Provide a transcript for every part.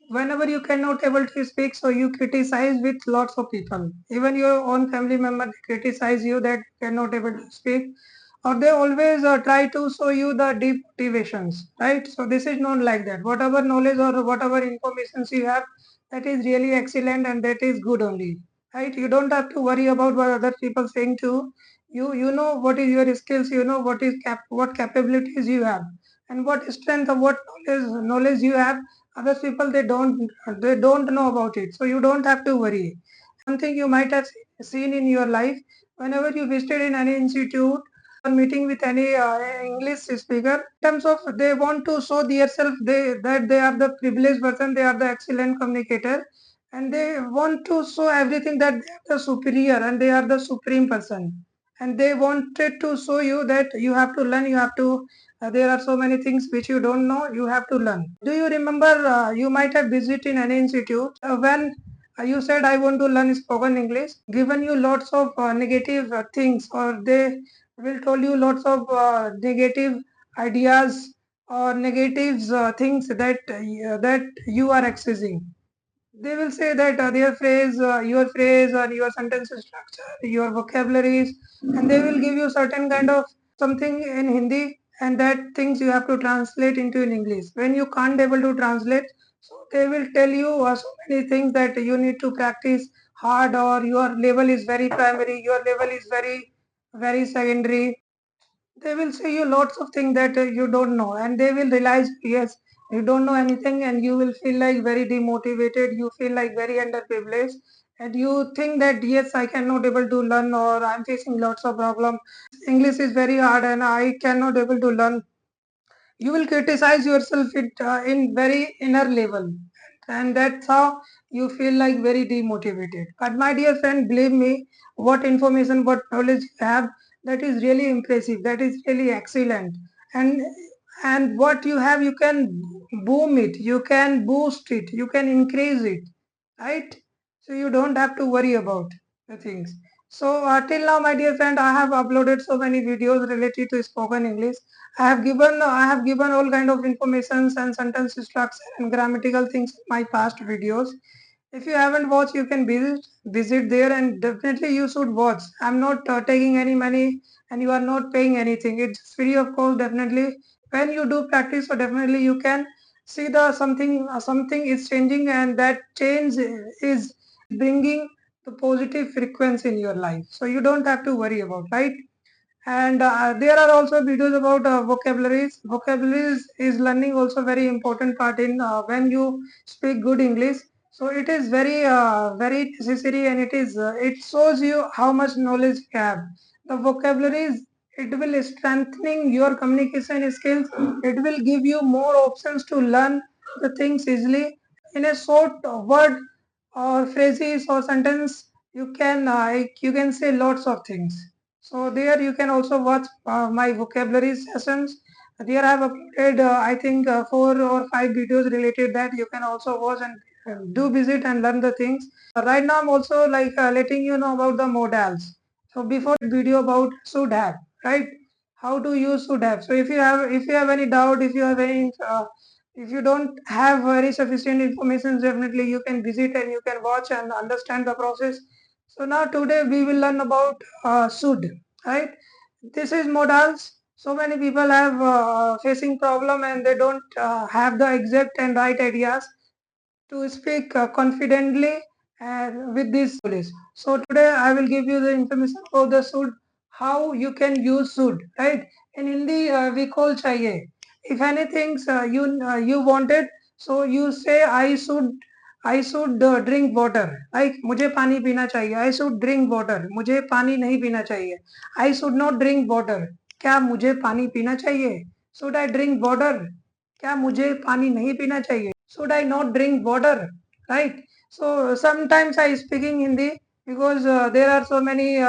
Whenever you cannot able to speak, so you criticize with lots of people. Even your own family member criticize you that you cannot able to speak, or they always try to show you the deep motivations, right? So this is not like that. Whatever knowledge or whatever informations you have, that is really excellent and that is good only, right? You don't have to worry about what other people saying to you. You know what is your skills, you know what is what capabilities you have, and what strength or what knowledge you have. Other people, they don't know about it, so you don't have to worry. One thing you might have seen in your life, whenever you visited in any institute or meeting with any English speaker, in terms of they want to show themselves, that they are the privileged person, they are the excellent communicator, and they want to show everything that they are the superior and they are the supreme person, and they wanted to show you that you have to learn, you have to there are so many things which you don't know, you have to learn. Do you remember, you might have visited in an institute when you said I want to learn spoken English, given you lots of negative things, or they will tell you lots of negative ideas or negatives things that you are accessing. They will say that your phrase or your sentence structure, your vocabularies, and they will give you certain kind of something in Hindi, and that things you have to translate into in English. When you can't able to translate, so they will tell you so many things that you need to practice hard, or your level is very primary, your level is very secondary. They will say you lots of things that you don't know, and they will realize, yes, you don't know anything, and you will feel like very demotivated, you feel like very underprivileged, and you think that yes, I cannot able to learn, or I'm facing lots of problem, English is very hard and I cannot able to learn. You will criticize yourself in very inner level, and that's how you feel like very demotivated. But my dear friend, believe me, what information, what knowledge you have, that is really impressive, that is really excellent. And and what you have, you can boom it, you can boost it, you can increase it, right? So you don't have to worry about the things. So till now, my dear friend, I have uploaded so many videos related to spoken English. I have given all kind of informations and sentence structure and grammatical things in my past videos. If you haven't watched, you can visit there, and definitely you should watch. I'm not taking any money, and you are not paying anything. It's free of course. Definitely, when you do practice, so definitely you can see the something is changing, and that change is bringing the positive frequency in your life. So you don't have to worry about, right? And there are also videos about vocabularies. Vocabularies is learning also very important part in when you speak good English. So it is very necessary, and it shows you how much knowledge you have. The vocabularies, it will strengthening your communication skills. It will give you more options to learn the things easily in a short word or phrases or sentence. You can say lots of things. So there you can also watch my vocabulary sessions. There I have uploaded I think 4 or 5 videos related, that you can also watch and do visit and learn the things. Right now I'm also like letting you know about the modals. So before video about should have, right? How to use should have. So if you have any doubt, if you don't have very sufficient information, definitely you can visit and you can watch and understand the process. So now today we will learn about should, right? This is modals. So many people have facing problem, and they don't have the exact and right ideas to speak confidently and with this knowledge. So today I will give you the information about the should, how you can use should, right? In Hindi we call chahiye. If anything you wanted, so you say I should drink water. Like मुझे पानी पीना चाहिए. I should drink water. मुझे पानी नहीं पीना चाहिए. I should not drink water. क्या मुझे पानी पीना चाहिए? Should I drink water? क्या मुझे पानी नहीं पीना चाहिए? Should I not drink water? Right? So sometimes I speaking Hindi because there are so many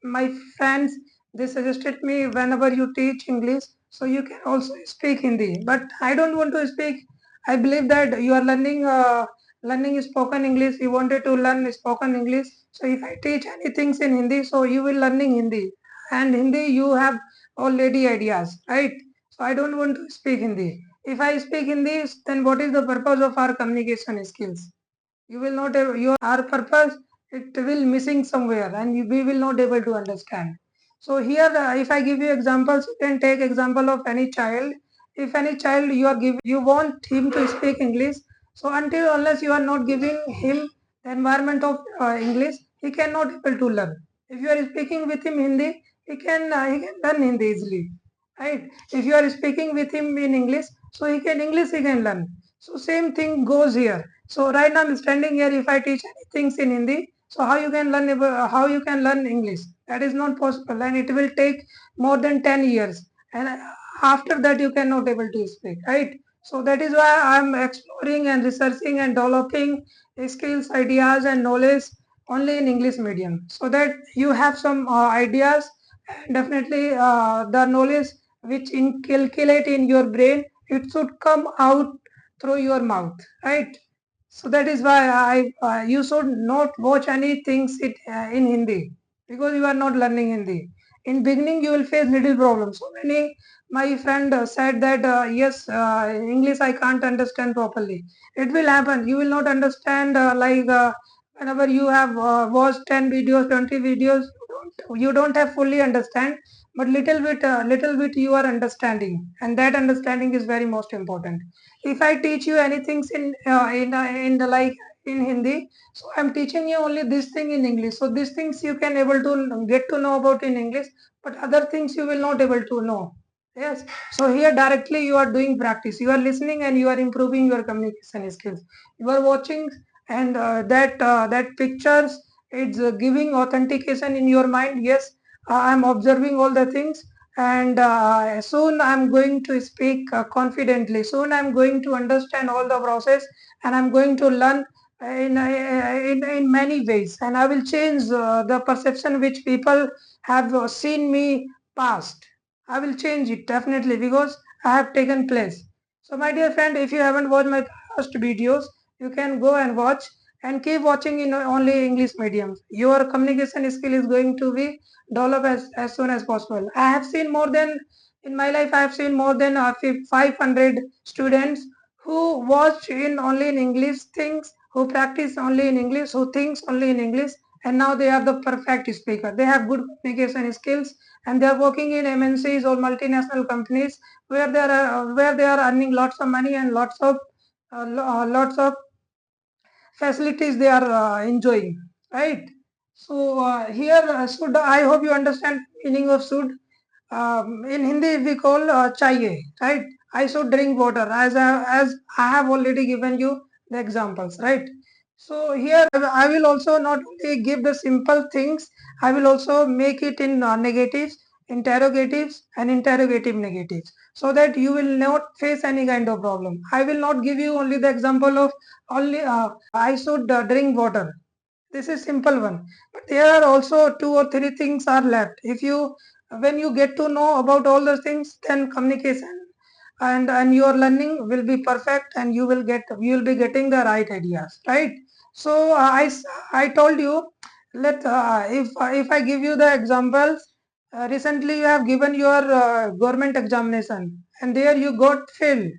my friends, they suggested me whenever you teach English, so you can also speak Hindi. But I don't want to speak. I believe that you are learning spoken English. You wanted to learn spoken English. So if I teach anything in Hindi, so you will learning Hindi, and Hindi you have already ideas, right? So I don't want to speak Hindi. If I speak Hindi, then what is the purpose of our communication skills? You will not have your our purpose, it will missing somewhere, and we will not able to understand. So here, if I give you examples, you can take example of any child. If any child you are giving, you want him to speak English, so until unless you are not giving him the environment of English, he cannot able to learn. If you are speaking with him Hindi, he can learn Hindi easily, right? If you are speaking with him in English, so he can learn. So same thing goes here. So right now I'm standing here. If I teach things in Hindi, so how you can learn how you can learn English? That is not possible, and it will take more than 10 years. And after that, you cannot able to speak, right? So that is why I'm exploring and researching and developing skills, ideas, and knowledge only in English medium, so that you have some ideas. Definitely, the knowledge which inculcate in your brain, it should come out through your mouth, right? So that is why you should not watch any things in Hindi, because you are not learning Hindi. In beginning, you will face little problems. So many my friend said that yes, English I can't understand properly. It will happen. You will not understand whenever you have watched 10 videos, 20 videos, you don't have fully understand, but little bit you are understanding, and that understanding is very most important. If I teach you anything in the like in Hindi, so I'm teaching you only this thing in English. So these things you can able to get to know about in English, but other things you will not able to know. Yes. So here directly you are doing practice. You are listening and you are improving your communication skills. You are watching, and that pictures, it's giving authentication in your mind. Yes, I'm observing all the things, and soon I'm going to speak confidently. Soon I'm going to understand all the process, and I'm going to learn in many ways, and I will change the perception which people have seen me past. I will change it definitely, because I have taken place. So my dear friend, if you haven't watched my past videos, you can go and watch, and keep watching in only English medium. Your communication skill is going to be develop as soon as possible. I have seen more than, in my life, I have seen more than 500 students who watch in only in English things, who practice only in English, who thinks only in English, and now they are the perfect speaker. They have good communication skills, and they are working in MNCs or multinational companies where they are earning lots of money and lots of facilities they are enjoying, right? So here should, I hope you understand meaning of should. In Hindi we call chahiye, right? I should drink water, as I have already given you the examples, right? So here I will also not only give the simple things, I will also make it in negatives, interrogatives, and interrogative negatives, so that you will not face any kind of problem. I will not give you only the example of only I should drink water. This is simple one, but there are also two or three things are left. If you, when you get to know about all those things, then communication and your learning will be perfect, and you will be getting the right ideas, right? So I told you, if I give you the examples, recently you have given your government examination, and there you got failed.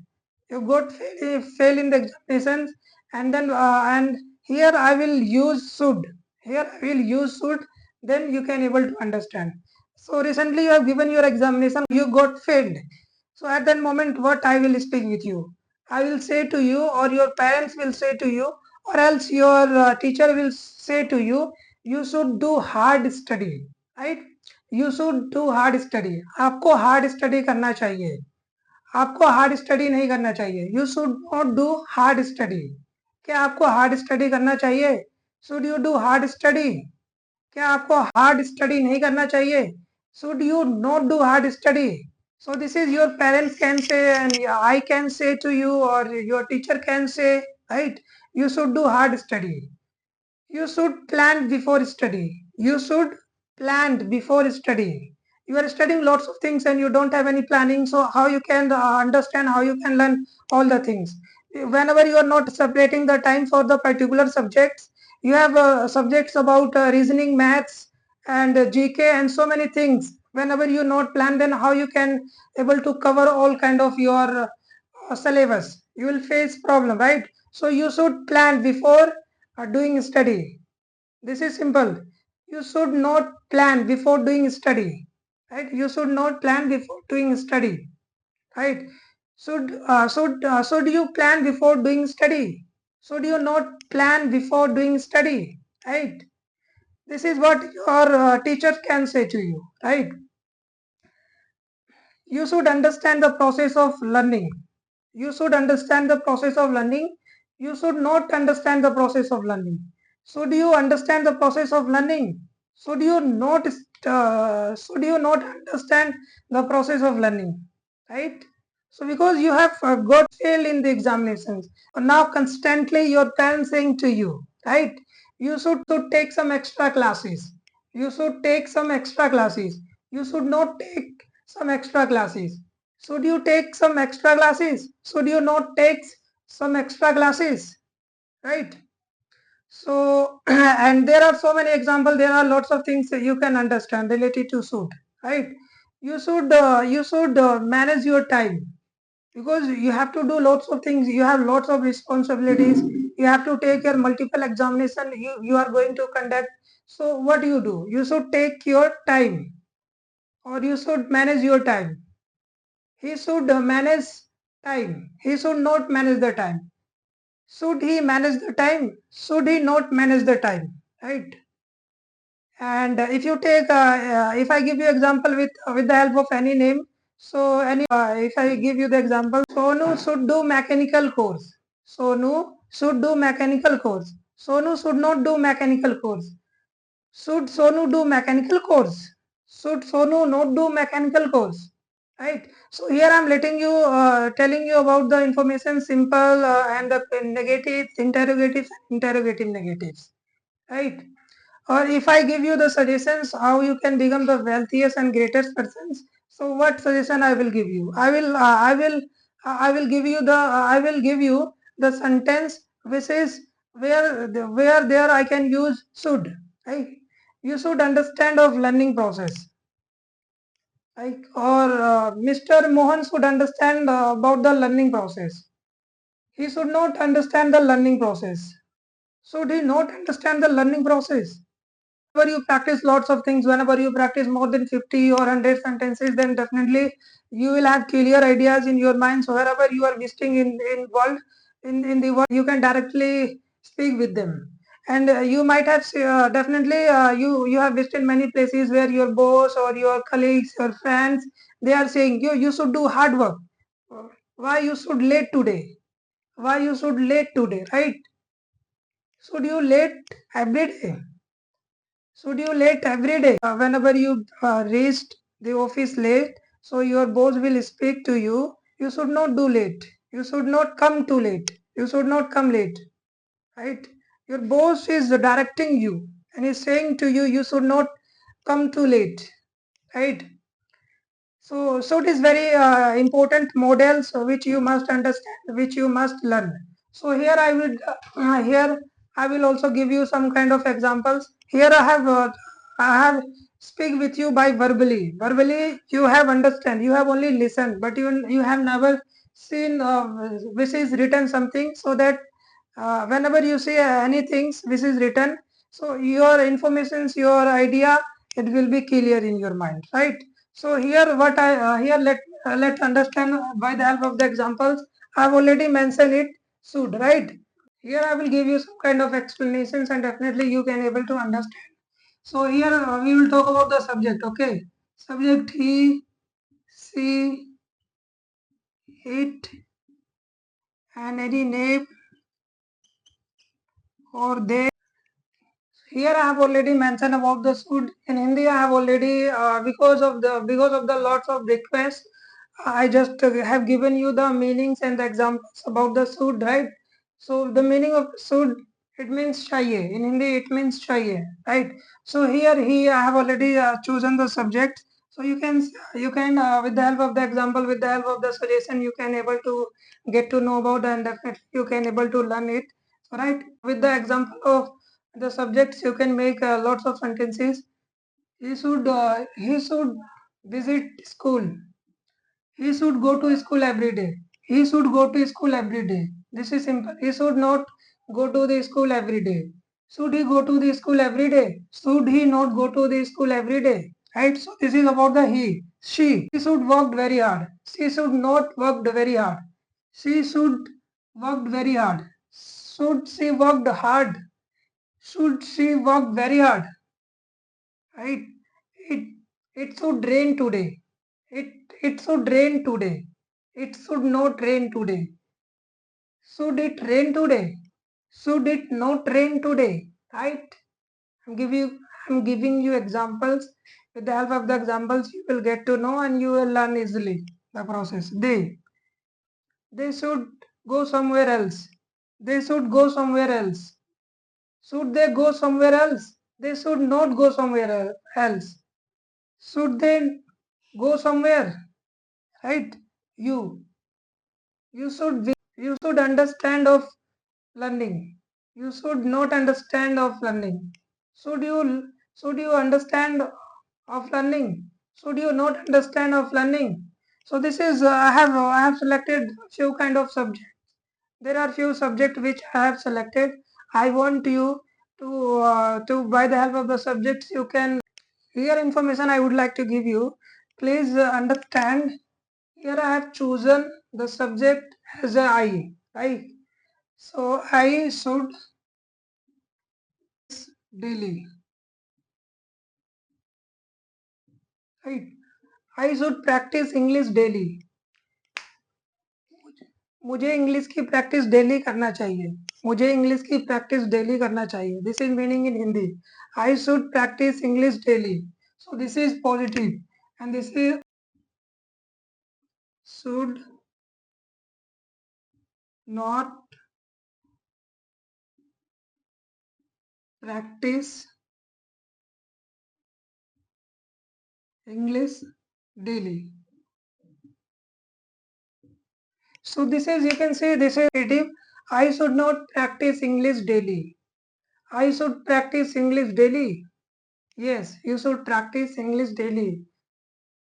You got fail in the examinations, and then and here I will use should. Here I will use should. Then you can able to understand. So recently you have given your examination, you got failed. So at that moment, what I will speak with you? I will say to you, or your parents will say to you, or else your teacher will say to you, you should do hard study, right? You should do hard study. आपको hard study करना चाहिए. आपको hard study नहीं करना चाहिए. You should not do hard study. क्या आपको hard study करना चाहिए? Should you do hard study? क्या आपको हार्ड स्टडी नहीं करना चाहिए? Should you not do hard study? So this is your parents can say, and I can say to you, or your teacher can say, right? You should do hard study. You should plan before study. You should plan before study. You are studying lots of things and you don't have any planning. So how you can understand, how you can learn all the things? Whenever you are not separating the time for the particular subjects, you have subjects about reasoning, maths, and GK, and so many things. Whenever you not plan, then how you can able to cover all kind of your syllabus. You will face problem, right? So you should plan before doing study. This is simple. You should not plan before doing study, right? You should not plan before doing study, right? Should you plan before doing study? Should you not plan before doing study, right? This is what your teacher can say to you, right? You should understand the process of learning. You should understand the process of learning. You should not understand the process of learning. Should you understand the process of learning? Should you not understand the process of learning, right? So because you have got failed in the examinations, now constantly your parents saying to you, right? You should take some extra classes. You should take some extra classes. You should not take some extra classes. Should you take some extra classes? Should you not take some extra classes? Right? So, and there are so many examples. There are lots of things that you can understand related to should. Right? You should manage your time, because you have to do lots of things. You have lots of responsibilities. You have to take your multiple examination. You are going to conduct. So what do? You should take your time, or you should manage your time. He should manage time. He should not manage the time. Should he manage the time? Should he not manage the time? Right? And if you take, if I give you example with the help of any name, so if I give you the example, Sonu should do mechanical course. Sonu should do mechanical course. Sonu should not do mechanical course. Should Sonu do mechanical course? Should Sonu not do mechanical course? Right. So here I am letting you, telling you about the information simple and the negatives, interrogative negatives. Right. Or if I give you the suggestions how you can become the wealthiest and greatest persons, so what suggestion I will give you? I will give you I will give you the sentence which is where there I can use should. Right? You should understand of learning process. Like, or Mr. Mohan should understand about the learning process. He should not understand the learning process. Should he not understand the learning process? Whenever you practice lots of things, whenever you practice more than 50 or 100 sentences, then definitely you will have clear ideas in your mind. So wherever you are visiting in the world, you can directly speak with them. And you might have definitely you have visited many places where your boss or your colleagues, your friends, they are saying you should do hard work. Why you should late today? Why you should late today? Right? Should you late every day? Should you late every day? Whenever you reached the office late, so your boss will speak to you. You should not do late. You should not come too late. You should not come late. Right? Your boss is directing you and is saying to you, you should not come too late. Right? So it is very important models which you must understand, which you must learn. So here I will also give you some kind of examples. Here I have speak with you by verbally. Verbally you have understand. You have only listened, but you have never seen which is written something, so that whenever you see anything which is written, so your informations, your idea, it will be clear in your mind, right? So here what I here let's understand by the help of the examples. I have already mentioned it should, right? Here I will give you some kind of explanations and definitely you can able to understand. So here we will talk about the subject. Okay, subject he, she, it, and any name or they. Here I have already mentioned about the should. In Hindi, I have already because of the lots of requests, I just have given you the meanings and the examples about the should, right? So the meaning of should, it means chahiye. In Hindi, it means chahiye, right? So here I have already chosen the subject. So you can with the help of the example, with the help of the suggestion, you can able to get to know about, and definitely you can able to learn it, right? With the example of the subjects, you can make lots of sentences. He should visit school. He should go to school every day. He should go to school every day. This is simple. He should not go to the school every day. Should he go to the school every day? Should he not go to the school every day? Right? So this is about the he. She should work very hard. She should not work very hard. She should work very hard. Should she worked hard? Should she work very hard? Right? It it should rain today. It it should rain today. It should not rain today. Should it rain today? Should it not rain today? Right? I'm giving you examples. With the help of the examples, you will get to know and you will learn easily the process. They should go somewhere else. They should go somewhere else. Should they go somewhere else? They should not go somewhere else. Should they go somewhere? Right? You you should understand of learning. You should not understand of learning. Should you understand of learning? Should you not understand of learning? So this is I have selected few kind of subjects. There are few subjects which I have selected. I want you to by the help of the subjects you can here information I would like to give you. Please understand. Here I have chosen the subject as a I. Right. So I should daily. Right. I should practice English daily. मुझे English की practice daily करना चाहिए. मुझे English की practice daily करना चाहिए. This is meaning in Hindi. I should practice English daily. So this is positive and this is should not practice English daily. So this is, you can say this is negative. I should not practice English daily. I should practice English daily. Yes, you should practice English daily.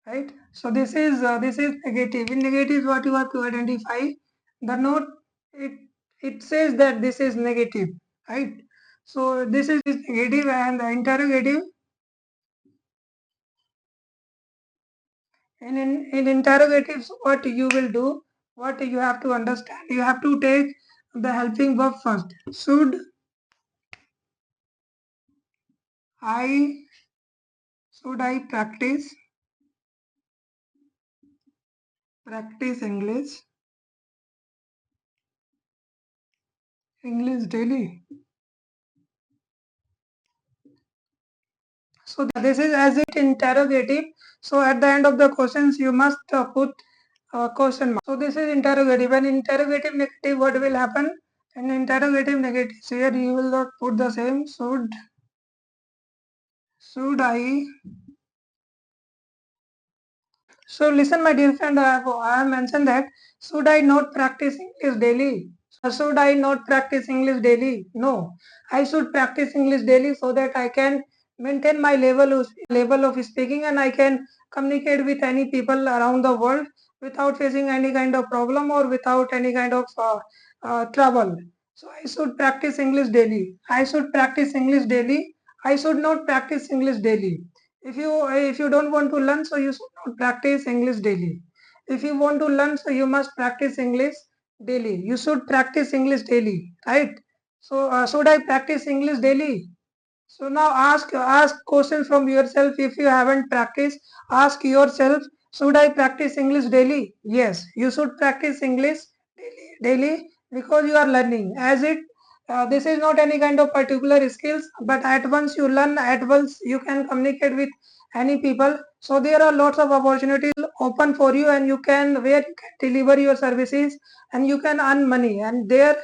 Right? So this is negative. In negative, what you have to identify the note. It says that this is negative. Right? So this is negative and the interrogative. In interrogatives, what you will do, what you have to understand, you have to take the helping verb first. I should I practice English daily. So this is as it interrogative. So at the end of the questions you must put question mark. So this is interrogative. And interrogative negative, what will happen? In interrogative negative, here you will not put the same. Should I? So listen, my dear friend, I have mentioned that should I not practice English daily? Should I not practice English daily? No, I should practice English daily so that I can maintain my level of speaking and I can communicate with any people around the world without facing any kind of problem or without any kind of trouble. So I should practice English daily. I should practice English daily. I should not practice English daily. If you don't want to learn, so you should not practice English daily. If you want to learn, so you must practice English daily. You should practice English daily, right? So should I practice English daily? So now ask questions from yourself. If you haven't practiced, ask yourself, should I practice English daily? Yes, you should practice English daily because you are learning. As it this is not any kind of particular skills, but at once you learn, at once you can communicate with any people. So there are lots of opportunities open for you, and you can where you can deliver your services and you can earn money, and there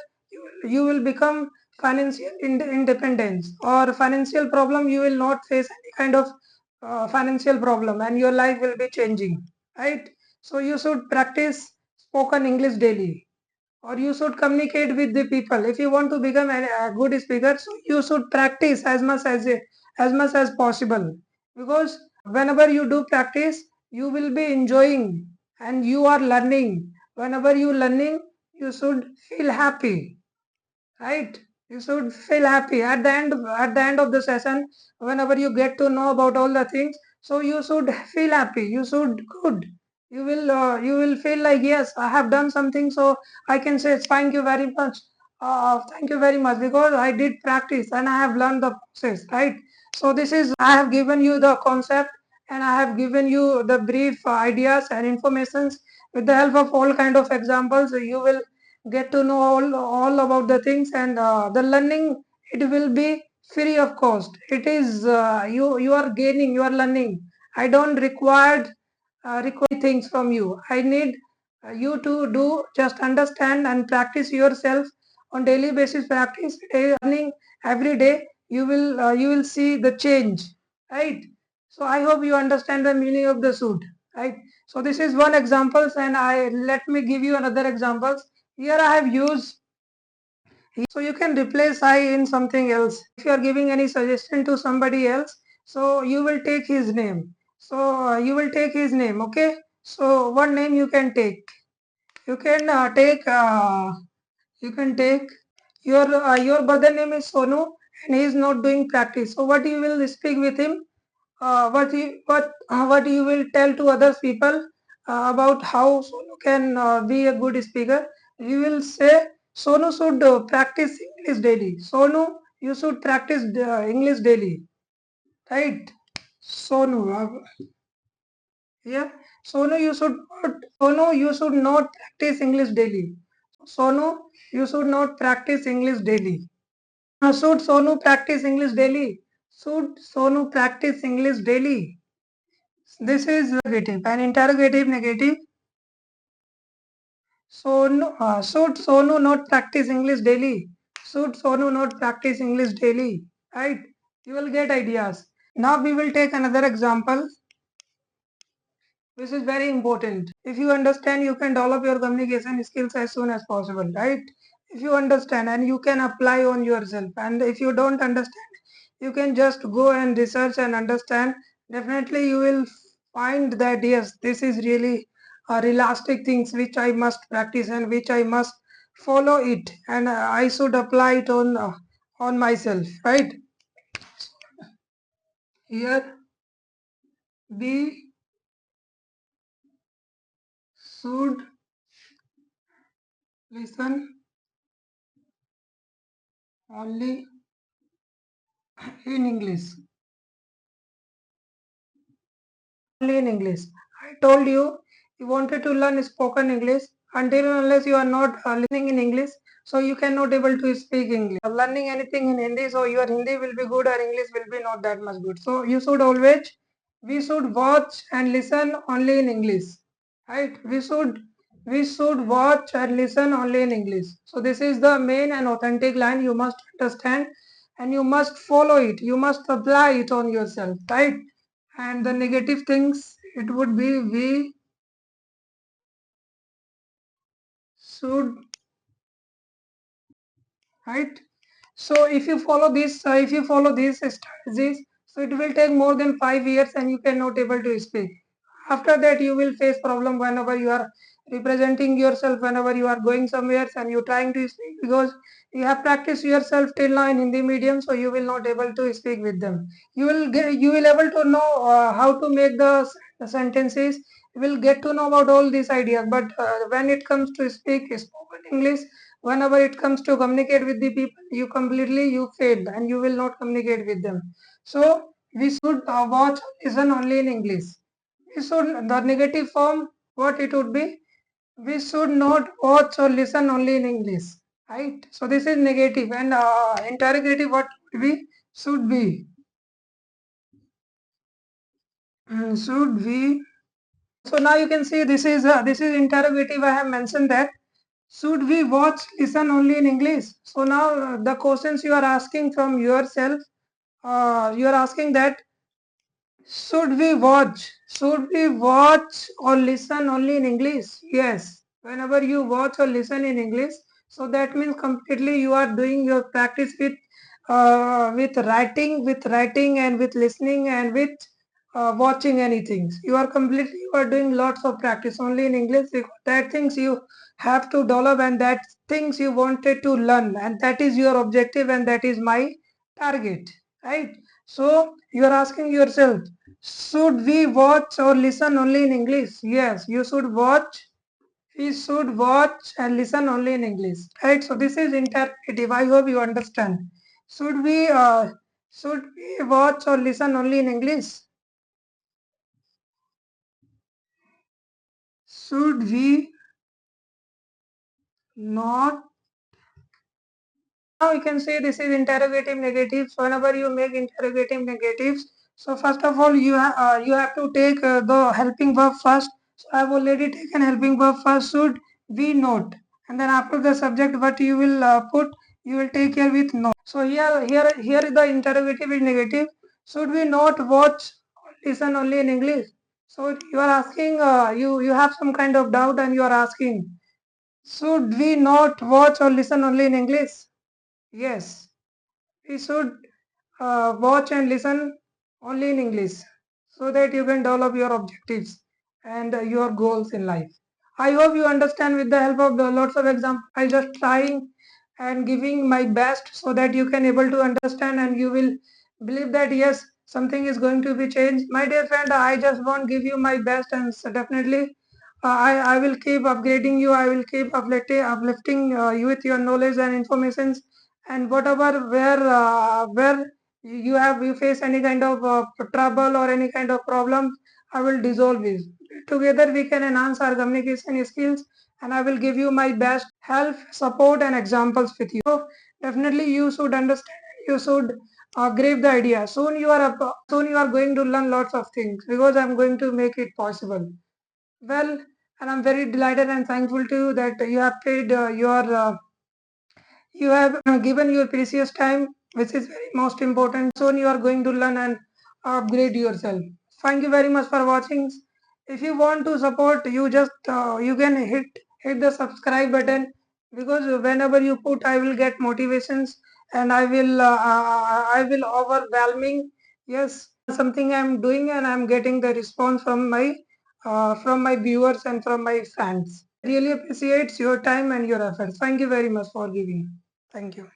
you will become financial independence or financial problem. You will not face any kind of financial problem and your life will be changing, right? So you should practice spoken English daily, or you should communicate with the people. If you want to become a good speaker, so you should practice as much as possible, because whenever you do practice you will be enjoying and you are learning. Whenever you learning, you should feel happy, right? You should feel happy at the end of the session. Whenever you get to know about all the things, so you should feel happy, you should good, you will feel like, yes, I have done something, so I can say thank you very much, thank you very much, because I did practice and I have learned the process, right? So this is, I have given you the concept, and I have given you the brief ideas and informations. With the help of all kind of examples, you will get to know all about the things, and the learning, it will be free of cost. It is, you are gaining, you are learning. I don't require things from you. I need you to do just understand and practice yourself on daily basis. Practice learning every day. You will see the change, right? So I hope you understand the meaning of the suit, right? So this is one examples, and I let me give you another examples. Here I have used, so you can replace I in something else. If you are giving any suggestion to somebody else, so you will take his name. So you will take his name, okay? So what name you can take? You can take your brother name is Sonu, and he is not doing practice. So what you will speak with him? What you will tell to other people about how Sonu can be a good speaker? You will say Sonu should practice English daily. Sonu, you should practice English daily, right? Sonu, yeah. Sonu, you should not practice English daily. Sonu, you should not practice English daily. Should Sonu practice English daily? Should Sonu practice English daily? This is negative. An interrogative negative. Should Sonu not practice English daily? Should Sonu not practice English daily? Right? You will get ideas. Now we will take another example. This is very important. If you understand, you can develop your communication skills as soon as possible, right? If you understand and you can apply on yourself, and if you don't understand, you can just go and research and understand. Definitely, you will find that yes, this is really realistic things which I must practice and which I must follow it, and I should apply it on myself, right? Here, we should listen only in English. Only in English. I told you, you wanted to learn spoken English. Until and unless you are not listening in English, so you cannot able to speak English. Learning anything in Hindi, so your Hindi will be good or English will be not that much good. So you should always, we should watch and listen only in English, right? We should watch and listen only in English. So this is the main and authentic line you must understand, and you must follow it. You must apply it on yourself, right? And the negative things, it would be we should, right? So if you follow these strategies, so it will take more than 5 years and you cannot able to speak. After that, you will face problem whenever you are representing yourself, whenever you are going somewhere and you trying to speak, because you have practiced yourself till now in Hindi medium, so you will not able to speak with them. You will able to know how to make the sentences. You will get to know about all these ideas. But when it comes to speak spoken English, whenever it comes to communicate with the people, you fail and you will not communicate with them. So we should watch, listen only in English. We should, the negative form, what it would be, we should not watch or listen only in English, right? So this is negative. And interrogative, what would be, should be, should we. So now you can see this is interrogative. I have mentioned that should we watch, listen only in English. So now the questions you are asking from yourself, you are asking that should we watch? Should we watch or listen only in English? Yes. Whenever you watch or listen in English, so that means completely you are doing your practice with writing and with listening and with watching anything. You are doing lots of practice only in English because that things you have to develop and that things you wanted to learn and that is your objective and that is my target, right? So you are asking yourself, should we watch or listen only in English? Yes, you should watch. We should watch and listen only in English, right? So this is interpretive. I hope you understand. Should we uh, should we watch or listen only in English? Should we not? Now you can say this is interrogative negatives. Whenever you make interrogative negatives, so first of all you have to take the helping verb first. So I have already taken helping verb first. Should we not? And then after the subject, what you will put, you will take here with not. So here is the interrogative is negative. Should we not watch or listen only in English? So you are asking, you have some kind of doubt and you are asking, should we not watch or listen only in English? Yes, we should watch and listen only in English so that you can develop your objectives and your goals in life. I hope you understand with the help of the lots of examples. I just trying and giving my best so that you can able to understand and you will believe that yes, something is going to be changed. My dear friend, I just want give you my best and definitely I will keep upgrading you. I will keep uplifting you with your knowledge and informations and whatever where you face any kind of trouble or any kind of problem, I will dissolve it. Together we can enhance our communication skills and I will give you my best help, support and examples with you. So definitely you should understand, you should grab the idea. Soon you are going to learn lots of things because I'm going to make it possible. Well, and I'm very delighted and thankful to you that you have paid you have given your precious time, which is very most important. Soon you are going to learn and upgrade yourself. Thank you very much for watching. If you want to support, you just you can hit the subscribe button because whenever you put, I will get motivations and I will overwhelming. Yes, something I'm doing and I'm getting the response from my viewers and from my fans. Really appreciates your time and your efforts. Thank you very much for giving. Thank you.